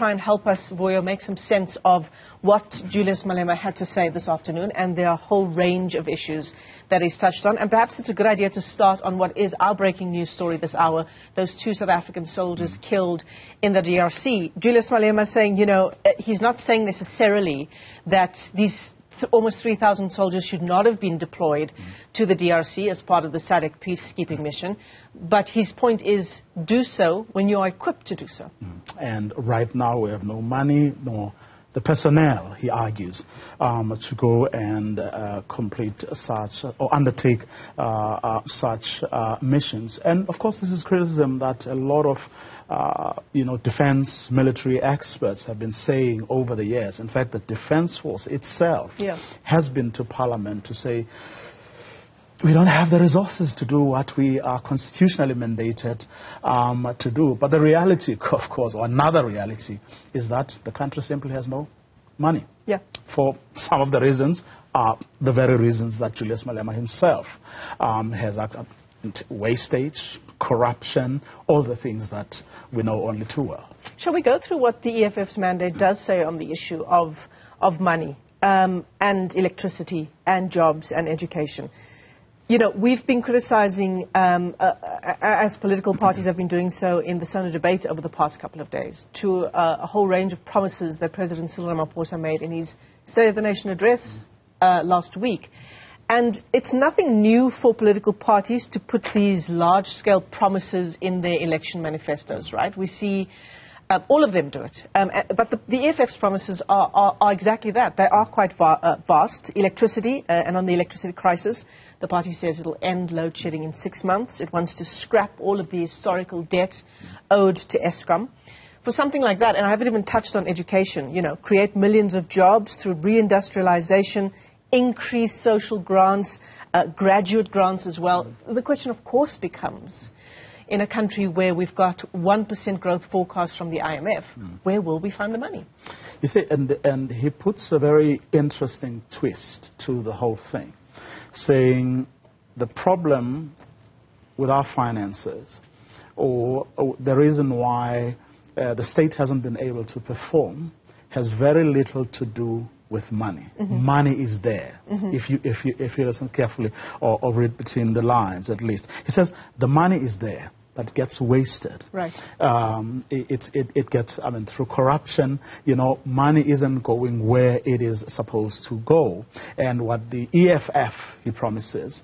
try and help us, Vuyo, make some sense of what Julius Malema had to say this afternoon, and there are a whole range of issues that he's touched on. And perhaps it's a good idea to start on what is our breaking news story this hour, those 2 South African soldiers killed in the DRC. Julius Malema saying, you know, he's not saying necessarily that these almost 3,000 soldiers should not have been deployed to the DRC as part of the SADC peacekeeping mission. But his point is, do so when you are equipped to do so. And right now we have no money, nor the personnel, he argues, to go and complete such or undertake such missions. And of course, this is criticism that a lot of defense military experts have been saying over the years. In fact, the Defense Force itself has been to Parliament to say, we don't have the resources to do what we are constitutionally mandated to do. But the reality, of course, or another reality, is that the country simply has no money. For some of the reasons are the very reasons that Julius Malema himself has acted. Wastage, corruption, all the things that we know only too well. Shall we go through what the EFF's mandate does say on the issue of money and electricity and jobs and education? You know, we've been criticizing, as political parties have been doing so in the Sona debate over the past couple of days, to a whole range of promises that President Cyril Ramaphosa made in his State of the Nation address last week. And it's nothing new for political parties to put these large-scale promises in their election manifestos, right? We see all of them do it. But the EFF's promises are exactly that. They are quite vast. Electricity, and on the electricity crisis, the party says it will end load shedding in 6 months. It wants to scrap all of the historical debt owed to Eskom. For something like that, and I haven't even touched on education, you know, create millions of jobs through reindustrialization, increase social grants, graduate grants as well. The question, of course, becomes, in a country where we've got 1% growth forecast from the IMF, where will we find the money? You see, and he puts a very interesting twist to the whole thing, saying the problem with our finances, or the reason why the state hasn't been able to perform, has very little to do with money. Money is there, if you listen carefully or read between the lines at least. He says the money is there, but it gets wasted. Right. It gets, I mean, through corruption, you know, money isn't going where it is supposed to go. And what the EFF, he promises,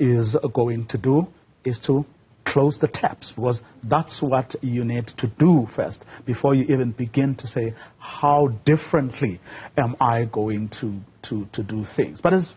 is going to do is to close the taps, because that's what you need to do first before you even begin to say, how differently am I going to do things? But as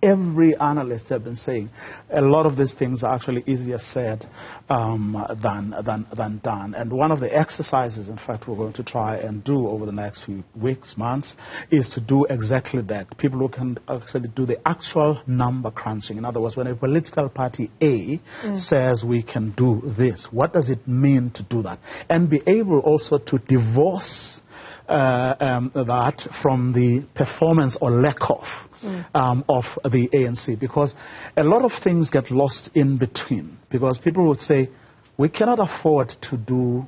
every analyst has been saying, a lot of these things are actually easier said than done. And one of the exercises, in fact, we're going to try and do over the next few weeks, months, is to do exactly that. People who can actually do the actual number crunching. In other words, when a political party A says we can do this, what does it mean to do that? And be able also to divorce that from the performance or lack of the ANC, because a lot of things get lost in between, because people would say we cannot afford to do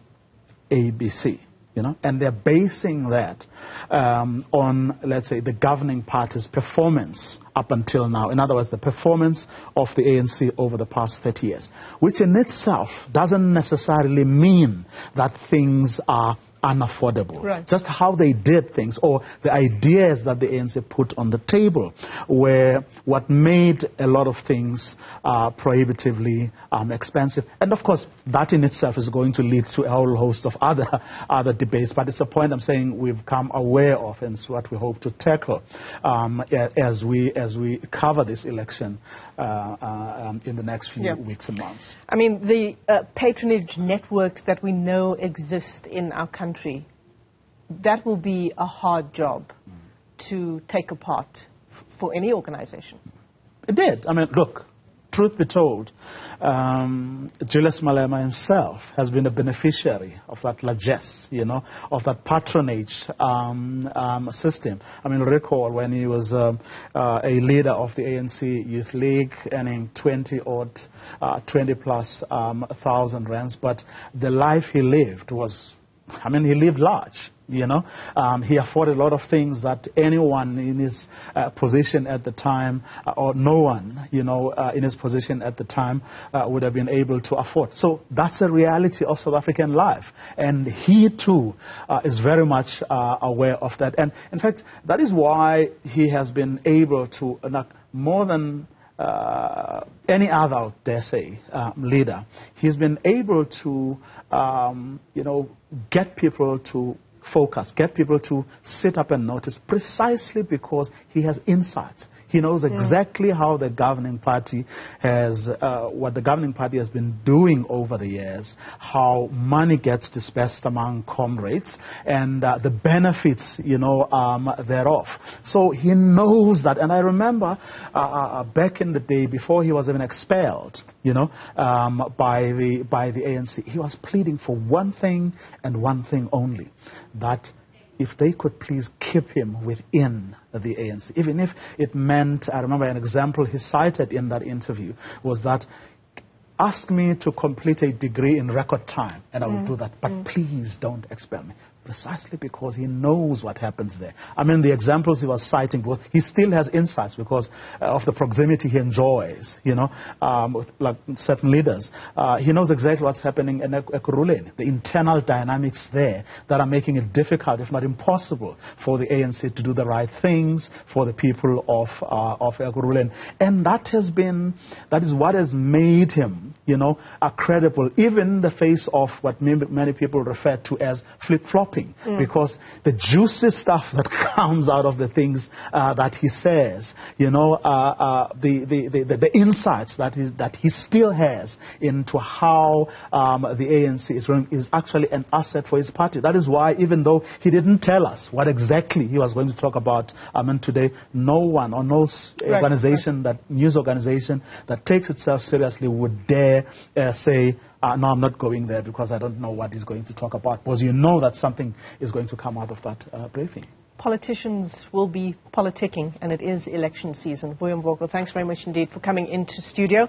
ABC, you know, and they're basing that on, let's say, the governing party's performance up until now. In other words, the performance of the ANC over the past 30 years, which in itself doesn't necessarily mean that things are unaffordable. Right. Just how they did things, or the ideas that the ANC put on the table, were what made a lot of things prohibitively expensive. And of course, that in itself is going to lead to a whole host of other debates. But it's a point I'm saying we've come aware of, and it's what we hope to tackle as we cover this election in the next few weeks and months. I mean, the patronage networks that we know exist in our country, that will be a hard job to take apart for any organization. It did. I mean, look, truth be told, Julius Malema himself has been a beneficiary of that largesse, you know, of that patronage system. I mean, recall when he was a leader of the ANC Youth League, earning 20 plus thousand rands, but the life he lived was I mean, he lived large, you know. He afforded a lot of things that anyone in his position at the time, or no one, you know, in his position at the time would have been able to afford. So that's the reality of South African life. And he, too, is very much aware of that. And, in fact, that is why he has been able to, more than any other, dare say, leader, he's been able to, you know, get people to focus, get people to sit up and notice, precisely because he has insights. He knows exactly how the governing party has, what the governing party has been doing over the years, how money gets dispersed among comrades, and the benefits, you know, thereof. So he knows that. And I remember back in the day, before he was even expelled, you know, by the ANC, he was pleading for one thing and one thing only, that if they could please keep him within the ANC, even if it meant, I remember an example he cited in that interview was that, ask me to complete a degree in record time and I will do that, but please don't expel me. Precisely because he knows what happens there. I mean, the examples he was citing, because he still has insights because of the proximity he enjoys, you know, with like certain leaders. He knows exactly what's happening in Ekurhuleni, the internal dynamics there that are making it difficult, if not impossible, for the ANC to do the right things for the people of Ekurhuleni. And that is what has made him, you know, credible, even in the face of what many people refer to as flip-flopping. Because the juicy stuff that comes out of the things that he says, you know, the insights that he still has into how the ANC is running is actually an asset for his party. That is why, even though he didn't tell us what exactly he was going to talk about today, no one or no organization, that news organization that takes itself seriously would dare say, no, I'm not going there because I don't know what he's going to talk about. Because you know that something is going to come out of that briefing. Politicians will be politicking, and it is election season. Vuyo Mvoko, thanks very much indeed for coming into studio.